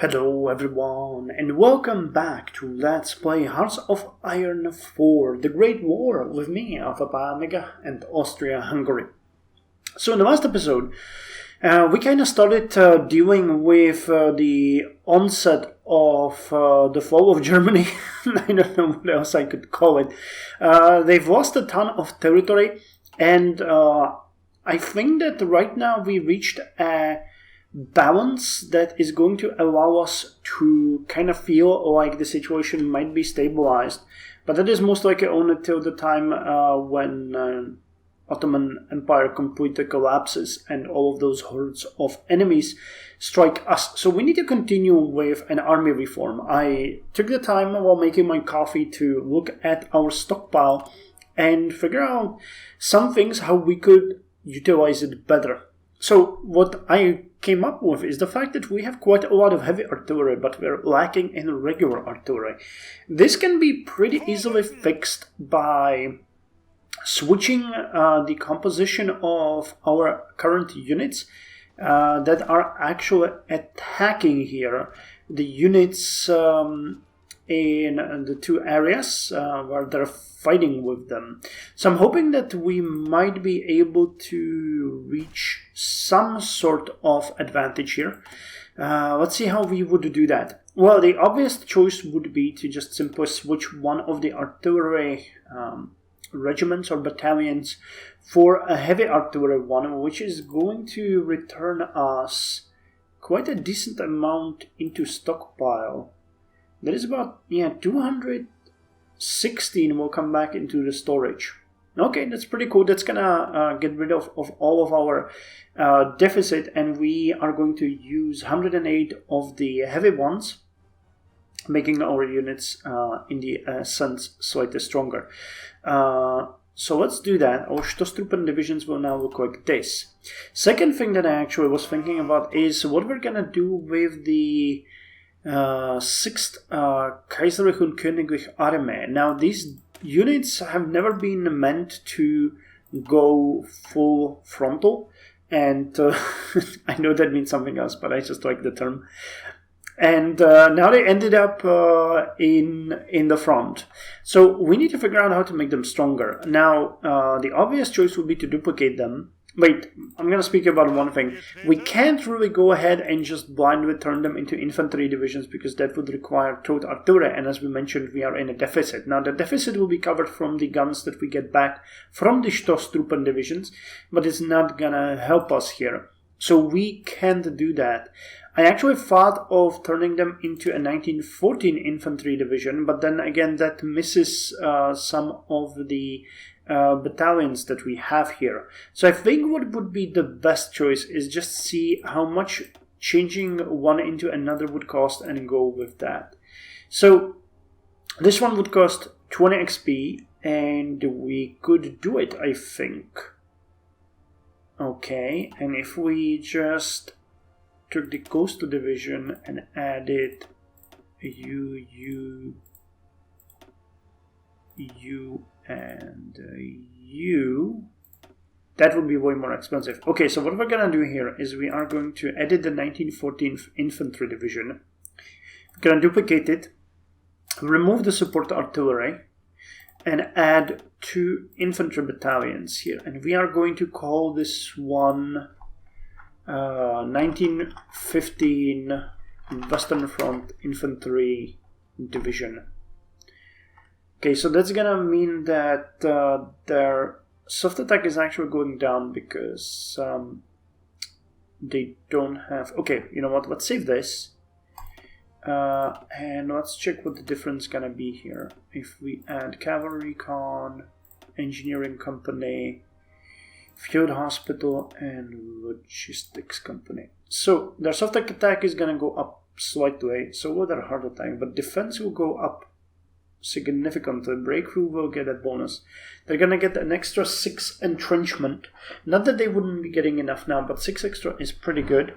Hello everyone, and welcome back to Let's Play Hearts of Iron 4, The Great War, with me, Alpha Pi Omega, and Austria-Hungary. So in the last episode, we kind of started dealing with the onset of the fall of Germany. I don't know what else I could call it. They've lost a ton of territory, and I think that right now we reached a balance that is going to allow us to kind of feel like the situation might be stabilized, but that is most likely only till the time when Ottoman Empire completely collapses and all of those hordes of enemies strike us. So we need to continue with an army reform. I took the time while making my coffee to look at our stockpile and figure out some things how we could utilize it better. So what I came up with is the fact that we have quite a lot of heavy artillery, but we're lacking in regular artillery. This can be pretty easily fixed by switching the composition of our current units that are actually attacking here. The units in the two areas where they're fighting with them. So I'm hoping that we might be able to reach some sort of advantage here. Let's see how we would do that. Well, the obvious choice would be to just simply switch one of the artillery regiments or battalions for a heavy artillery one, which is going to return us quite a decent amount into stockpile. That is about, 216 will come back into the storage. Okay, that's pretty cool. That's gonna get rid of all of our deficit, and we are going to use 108 of the heavy ones, making our units in the sense slightly stronger. So let's do that. Our Stoßtruppen divisions will now look like this. Second thing that I actually was thinking about is what we're gonna do with the 6th Kaiser und Königlich Armee. Now, these units have never been meant to go full frontal, and I know that means something else, but I just like the term. And now they ended up in the front. So we need to figure out how to make them stronger. Now, the obvious choice would be to duplicate them. Wait, I'm going to speak about one thing. We can't really go ahead and just blindly turn them into infantry divisions because that would require towed artillery, and as we mentioned, we are in a deficit. Now, the deficit will be covered from the guns that we get back from the Stoßtruppen divisions, but it's not going to help us here. So we can't do that. I actually thought of turning them into a 1914 infantry division, but then again, that misses some of the battalions that we have here. So I think what would be the best choice is just see how much changing one into another would cost and go with that. So this one would cost 20 XP and we could do it, I think. Okay, and if we just took the coastal division and added U and U, that would be way more expensive. Okay, so what we're gonna do here is we are going to edit the 1914 infantry division. We're gonna duplicate it, remove the support artillery, and add 2 infantry battalions here. And we are going to call this one 1915 Western Front Infantry Division. Okay, so that's gonna mean that their soft attack is actually going down because they don't have... Okay, you know what, let's save this. And let's check what the difference is gonna be here. If we add Cavalry Con, Engineering Company, Field Hospital, and Logistics Company. So their soft attack is gonna go up slightly, so will their hard attack, but defense will go up significantly. Breakthrough will get a bonus. They're gonna get an extra 6 entrenchment. Not that they wouldn't be getting enough now, but 6 extra is pretty good.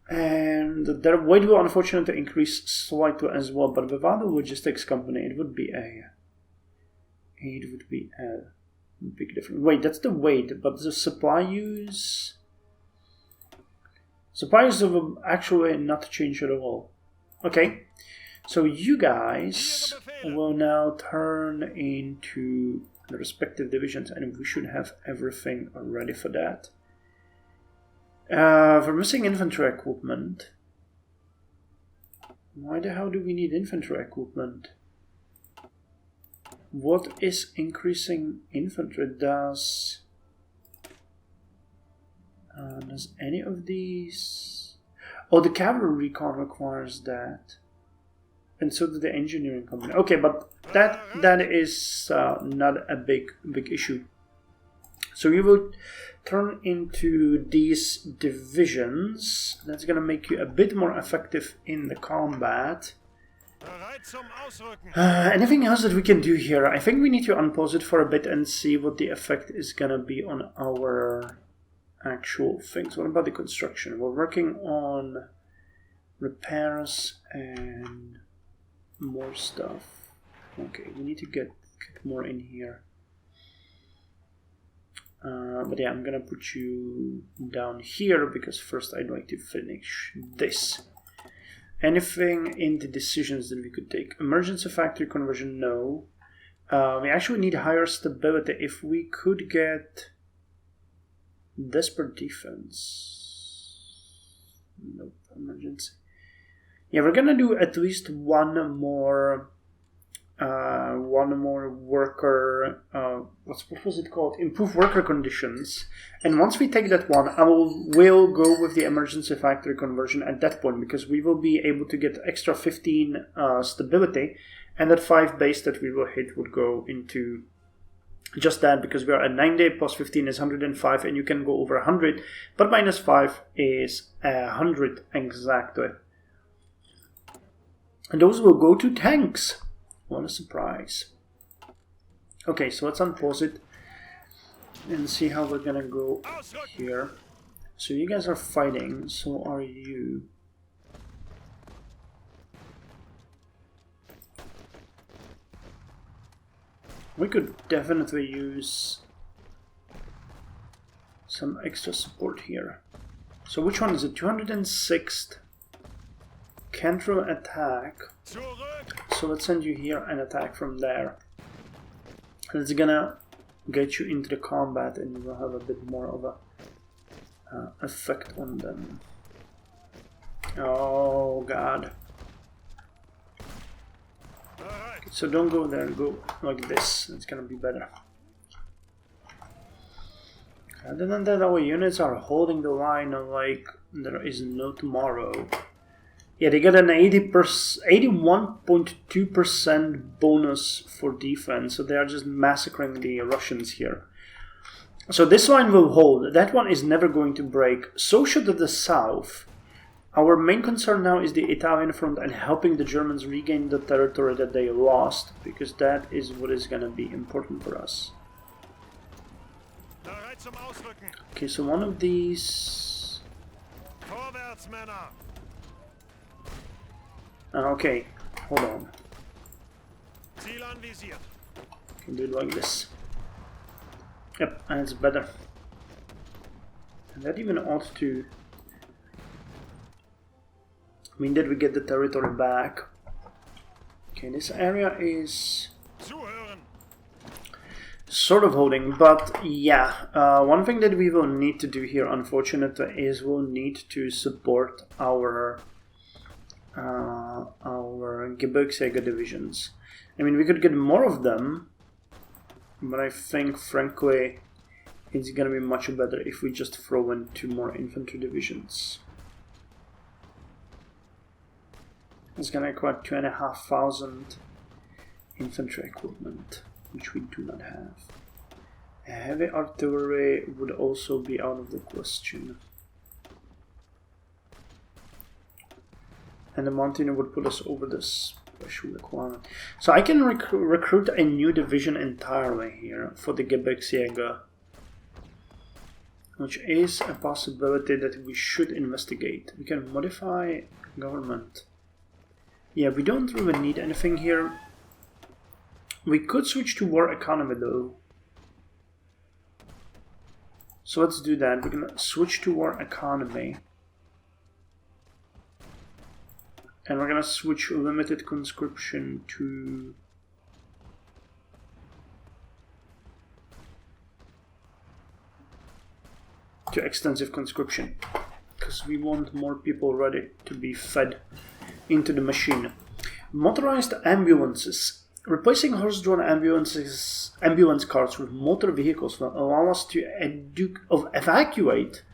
And their weight will unfortunately increase slightly as well, but without the logistics company it would be a big difference. Wait, that's the weight, but the supply use... Supplies have actually not changed at all. Okay, so you guys will now turn into the respective divisions, and we should have everything ready for that. For missing infantry equipment, why the hell do we need infantry equipment? What is increasing infantry? Does any of these... Oh, the cavalry recon requires that. And so did the engineering company. Okay, but that is not a big issue. So we will turn into these divisions. That's going to make you a bit more effective in the combat. Anything else that we can do here? I think we need to unpause it for a bit and see what the effect is going to be on our actual things. What about the construction? We're working on repairs and more stuff. Okay, we need to get more in here. But yeah, I'm gonna put you down here because first I'd like to finish this. Anything in the decisions that we could take? Emergency factory conversion, no. We actually need higher stability. If we could get desperate defense, nope. Emergency. Yeah, we're gonna do at least one more worker. What was it called? Improve worker conditions. And once we take that one, we'll go with the emergency factory conversion at that point, because we will be able to get extra 15 stability, and that 5 base that we will hit would go into just that, because we are at 90 plus 15 is 105, and you can go over 100, but minus 5 is 100 exactly. And those will go to tanks. What a surprise. Okay, so let's unpause it and see how we're gonna go here. So you guys are fighting, so are you. We could definitely use some extra support here. So which one is it? 206th. Cantrell attack. So let's send you here and attack from there. And it's gonna get you into the combat, and you will have a bit more of a effect on them. Oh god. Okay, so don't go there, go like this. It's gonna be better. Other than that, our units are holding the line like there is no tomorrow. Yeah, they get an 81.2% bonus for defense, so they are just massacring the Russians here. So this line will hold. That one is never going to break. So should the south. Our main concern now is the Italian front and helping the Germans regain the territory that they lost, because that is what is going to be important for us. Okay, so one of these... Okay, hold on. Can do it like this. Yep, and it's better. And that even ought to... I mean, did we get the territory back? Okay, this area is sort of holding, but yeah. One thing that we will need to do here, unfortunately, is we'll need to support our Gebirgsjäger divisions. I mean, we could get more of them, but I think, frankly, it's gonna be much better if we just throw in 2 more infantry divisions. It's gonna require 2,500 infantry equipment, which we do not have. Heavy artillery would also be out of the question. And the Mountain would put us over this special requirement. So I can recruit a new division entirely here for the Gebirgsjäger, which is a possibility that we should investigate. We can modify government. Yeah, we don't really need anything here. We could switch to war economy though. So let's do that. We're gonna switch to war economy. And we're gonna switch limited conscription to extensive conscription, because we want more people ready to be fed into the machine. Motorized ambulances. Replacing horse-drawn ambulance carts with motor vehicles will allow us to evacuate.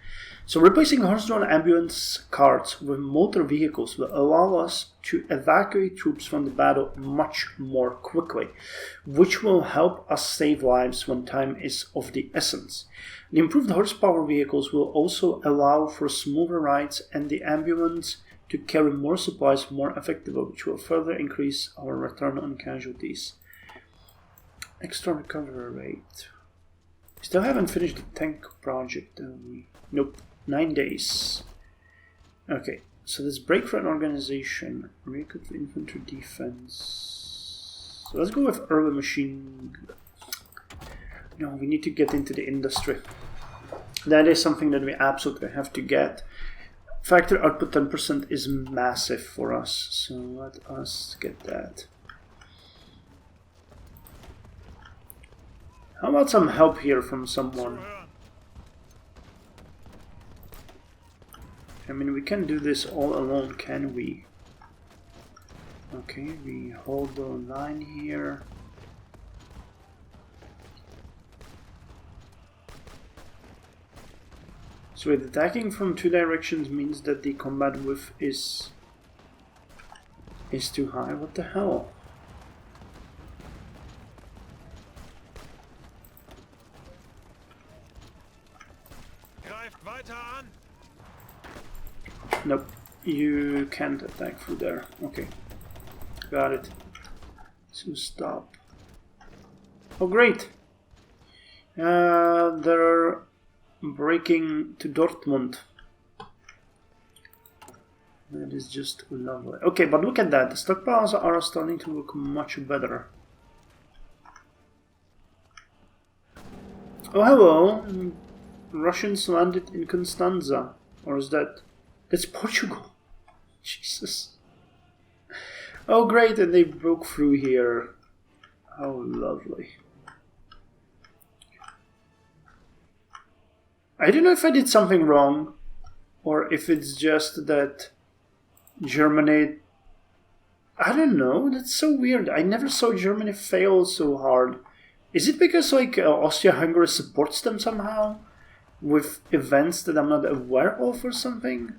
So replacing horse-drawn ambulance carts with motor vehicles will allow us to evacuate troops from the battle much more quickly, which will help us save lives when time is of the essence. The improved horsepower vehicles will also allow for smoother rides and the ambulance to carry more supplies more effectively, which will further increase our return on casualties. Extra recovery rate. We still haven't finished the tank project, do we? Nope. 9 days. Okay, so this break for an organization. Recruit for infantry defense. So let's go with early machine. No, we need to get into the industry. That is something that we absolutely have to get. Factory output 10% is massive for us, so let us get that. How about some help here from someone? I mean, we can do this all alone, can we? Okay, we hold the line here. So wait, attacking from 2 directions means that the combat width is too high. What the hell? Nope, you can't attack through there. Okay, got it. So stop. Oh great! They're breaking to Dortmund. That is just lovely. Okay, but look at that. The stockpiles are starting to look much better. Oh hello! Russians landed in Constanza. Or is that... That's Portugal. Jesus. Oh great, and they broke through here. How lovely. I don't know if I did something wrong, or if it's just that Germany... I don't know, that's so weird. I never saw Germany fail so hard. Is it because like Austria-Hungary supports them somehow? With events that I'm not aware of or something?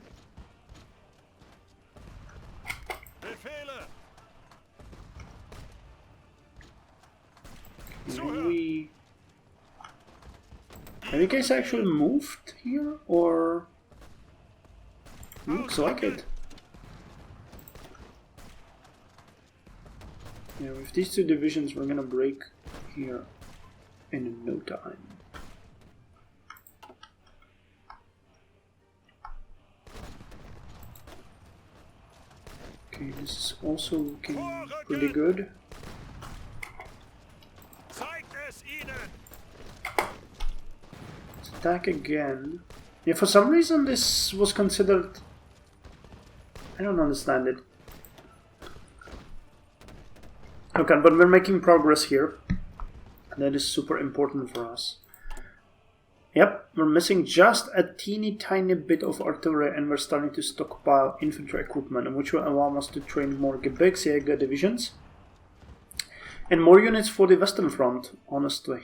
Have you guys actually moved here, or... Looks like it. Yeah, with these 2 divisions we're gonna break here in no time. Okay, this is also looking pretty good. Let's attack again. Yeah, for some reason this was considered... I don't understand it. Okay, but we're making progress here. That is super important for us. Yep, we're missing just a teeny tiny bit of artillery and we're starting to stockpile infantry equipment, which will allow us to train more Gebirgsjäger divisions. And more units for the Western Front, honestly.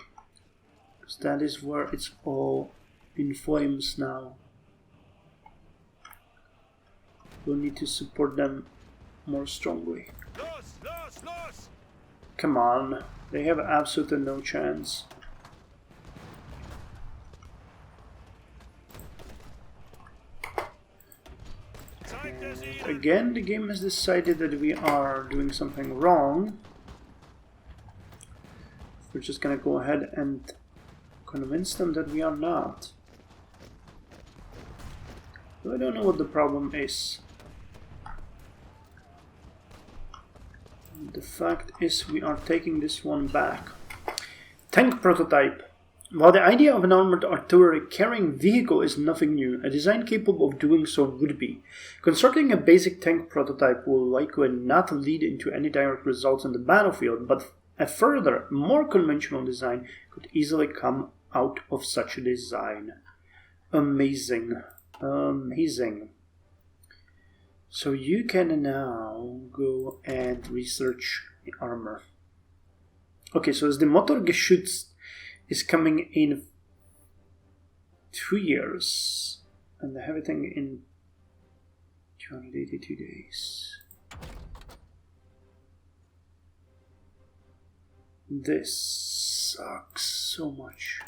Because that is where it's all in flames now. We'll need to support them more strongly. Come on, they have absolutely no chance. Again, the game has decided that we are doing something wrong. We're just gonna go ahead and convince them that we are not. I don't know what the problem is. The fact is we are taking this one back. Tank prototype. While the idea of an armored artillery carrying vehicle is nothing new, a design capable of doing so would be. Constructing a basic tank prototype will likely not lead into any direct results on the battlefield, but a further, more conventional design could easily come out of such a design. Amazing. Amazing. So you can now go and research the armor. Okay, so as the Motorgeschütz is coming in 2 years, and the everything in 282 days. This sucks so much.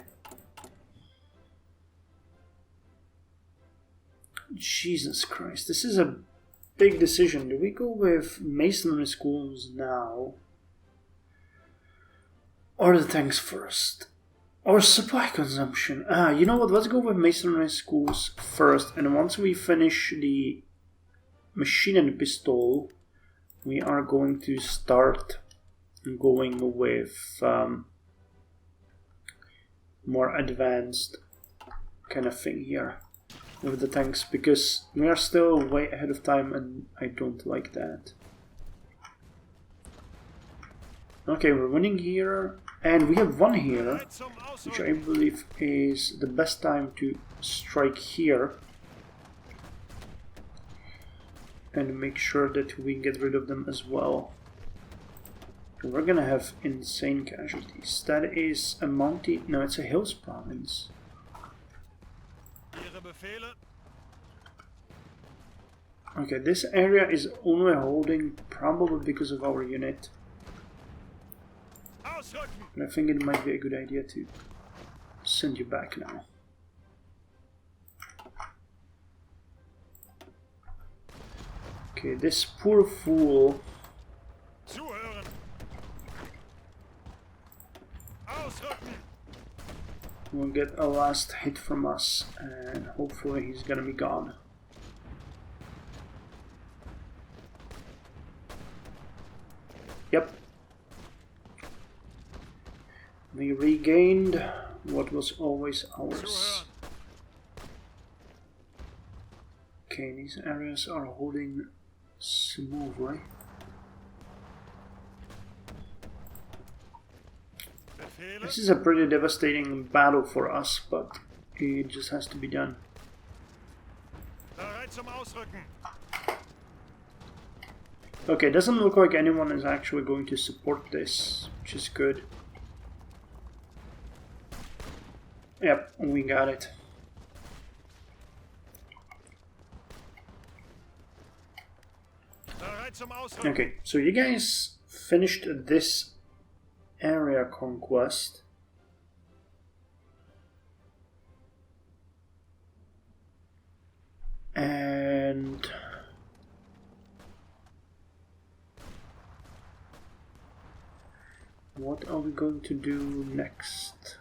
Jesus Christ, this is a big decision. Do we go with masonry schools now? Or the tanks first? Or supply consumption? You know what, let's go with masonry schools first, and once we finish the machine and pistol, we are going to start going with more advanced kind of thing here with the tanks, because we are still way ahead of time and I don't like that. Okay, we're winning here, and we have one here, which I believe is the best time to strike here and make sure that we get rid of them as well. We're gonna have insane casualties. That is a Mountie. No, it's a Hills province. Okay, this area is only holding probably because of our unit. But I think it might be a good idea to send you back now. Okay, this poor fool will get a last hit from us, and hopefully he's gonna be gone. Yep. We regained what was always ours. Okay, these areas are holding smoothly. This is a pretty devastating battle for us, but it just has to be done. Okay, it doesn't look like anyone is actually going to support this, which is good. Yep, we got it. Okay, so you guys finished this area conquest. And what are we going to do next?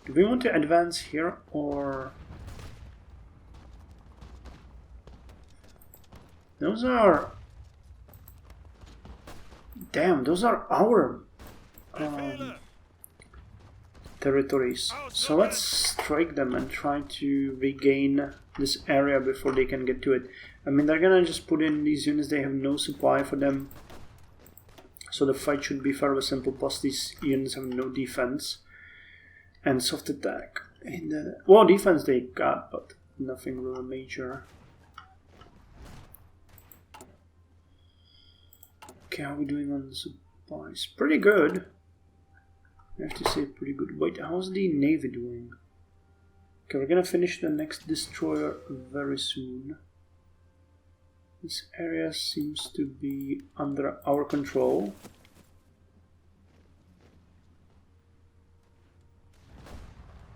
Do we want to advance here, or... Those are... Damn, those are our territories. So let's strike them and try to regain this area before they can get to it. I mean, they're gonna just put in these units, they have no supply for them. So the fight should be fairly simple, plus these units have no defense. And soft attack. Well, defense they got, but nothing really major. Okay, how are we doing on supplies? Pretty good. I have to say pretty good. Wait, how's the Navy doing? Okay, we're gonna finish the next destroyer very soon. This area seems to be under our control.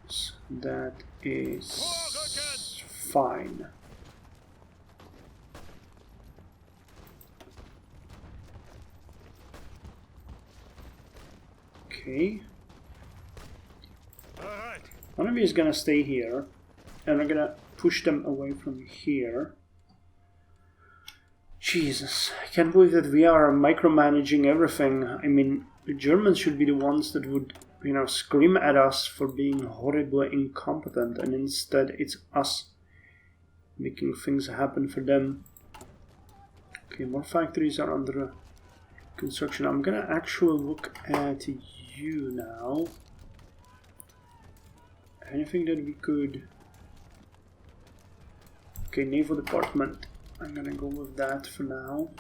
So that is fine. Okay. One of you is gonna stay here, and we're gonna push them away from here. Jesus, I can't believe that we are micromanaging everything. I mean, the Germans should be the ones that would scream at us for being horribly incompetent, and instead it's us making things happen for them. Okay, more factories are under construction. I'm gonna actually look at you now. Anything that we could... Okay, Naval Department. I'm gonna go with that for now.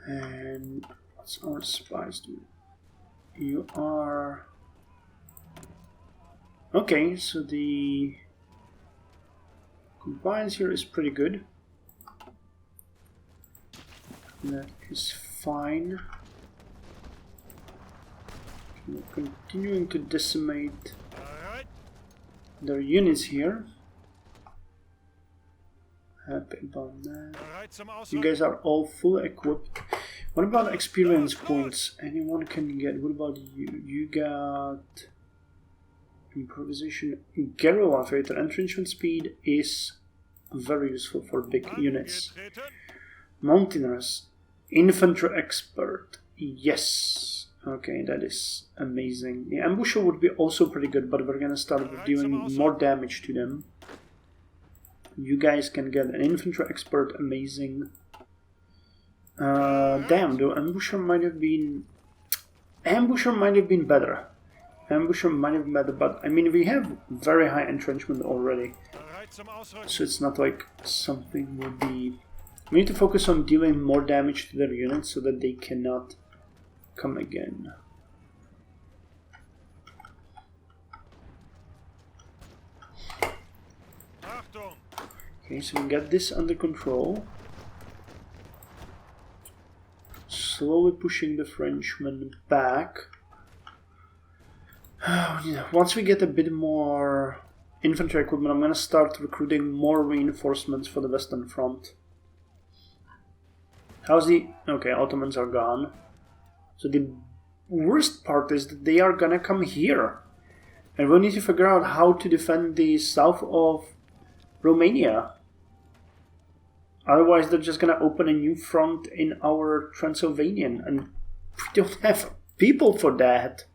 And what's our spies do? You are... Okay, so the compliance here is pretty good. That is fine. We're continuing to decimate their units here. Happy about that. You guys are all fully equipped. What about experience points? Anyone can get. What about you? You got improvisation. Guerrilla fighter. Entrenchment speed is very useful for big units. Mountaineers. Infantry expert. Yes. Okay, that is amazing. The ambusher would be also pretty good, but we're gonna start with doing more damage to them. You guys can get an infantry expert. Amazing. Damn, the ambusher might have been... Ambusher might have been better. Ambusher might have been better, but I mean, we have very high entrenchment already. So it's not like something will be... We need to focus on dealing more damage to their units so that they cannot come again. Okay, so we got this under control. Slowly pushing the Frenchmen back. Once we get a bit more infantry equipment, I'm going to start recruiting more reinforcements for the Western Front. How's the... Okay, Ottomans are gone. So the worst part is that they are going to come here. And we'll need to figure out how to defend the south of Romania. Otherwise, they're just going to open a new front in our Transylvanian, and we don't have people for that.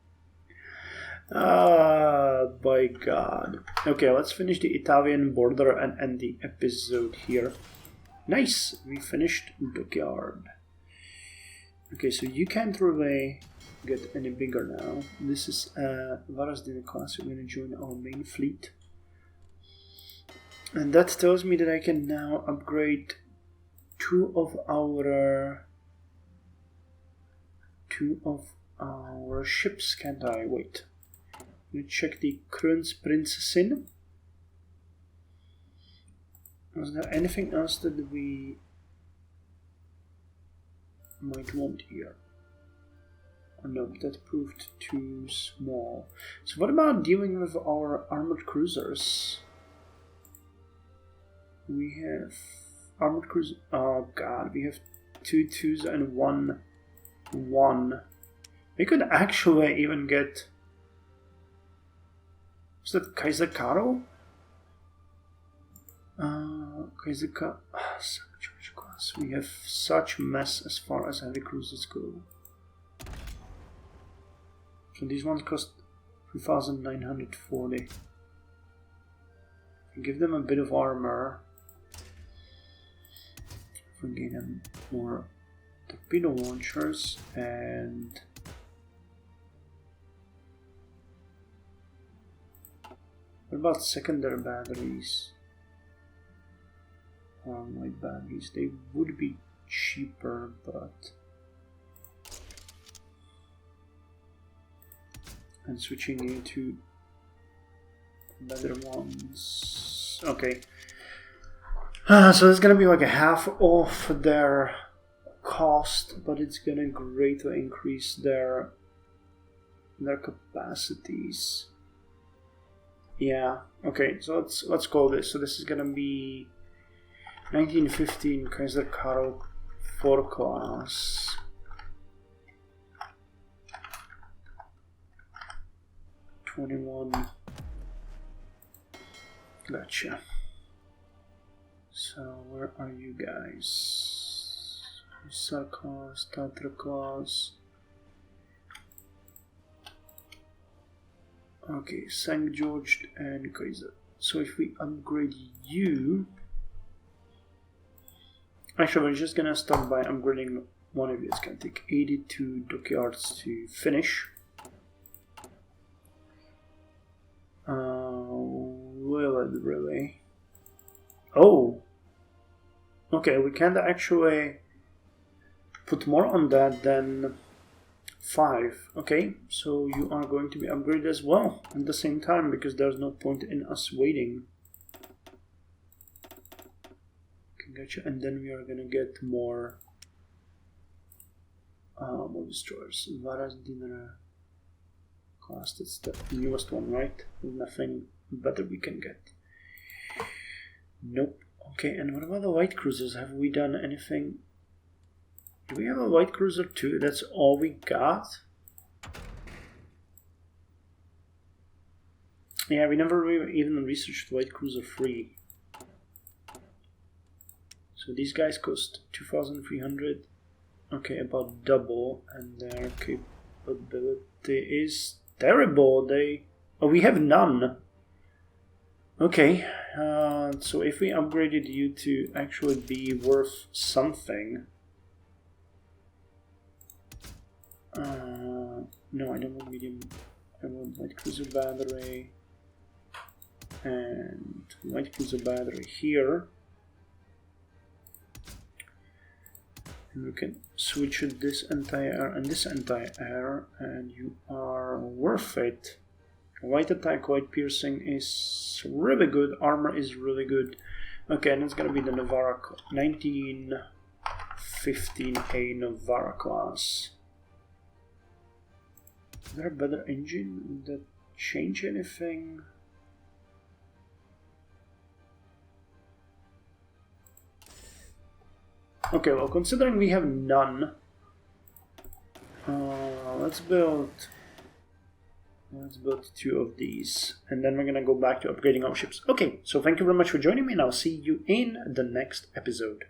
By God. Okay, let's finish the Italian border and end the episode here. Nice, we finished Dockyard. Okay, so you can't really get any bigger now. This is Varazdin class. We're going to join our main fleet. And that tells me that I can now upgrade two of our ships, can't I? Wait. Let me check the Kronprinzessin. Was there anything else that we might want here? Oh no, that proved too small. So what about dealing with our armored cruisers? We have armored cruiser. Oh God, we have 2 2s and 1 1. We could actually even get. Was that Kaiser Karl? Kaiser Karl. Charge class. We have such mess as far as heavy cruisers go. So these ones cost 3,940. Give them a bit of armor. We gain them more torpedo launchers and what about secondary batteries? Light batteries, they would be cheaper, but and switching into better ones. Okay. So it's gonna be like a half off their cost, but it's gonna greatly increase their capacities. Yeah. Okay. So let's call this. So this is gonna be 1915 Kaiser Karl 4 class. $21. Gotcha. So where are you guys? Hussar class, Tatra class. Okay, St. George and Kaiser. So if we upgrade you... Actually, we're just gonna start by upgrading one of you. It's gonna take 82 dockyards to finish. Will it really? Oh! Okay, we can't actually put more on that than 5. Okay, so you are going to be upgraded as well at the same time, because there's no point in us waiting. Okay, gotcha. And then we are gonna get more destroyers. Varas Dinner class, that's the newest one, right? Nothing better we can get. Nope. Okay, and what about the light cruisers? Have we done anything? Do we have a light cruiser too? That's all we got? Yeah, we never really even researched light cruiser 3. So these guys cost 2,300. Okay, about double, and their capability is terrible. We have none. Okay, so if we upgraded you to actually be worth something... no, I don't want medium. I want light cruiser battery and light cruiser battery here. And we can switch this anti-air and this anti-air, and you are worth it. Light attack, light piercing is really good. Armor is really good. Okay, and it's gonna be the Navarra 1915A Navarra class. Is there a better engine? Would that change anything? Okay, well, considering we have none, let's build 2 of these, and then we're gonna go back to upgrading our ships. Okay, so thank you very much for joining me, and I'll see you in the next episode.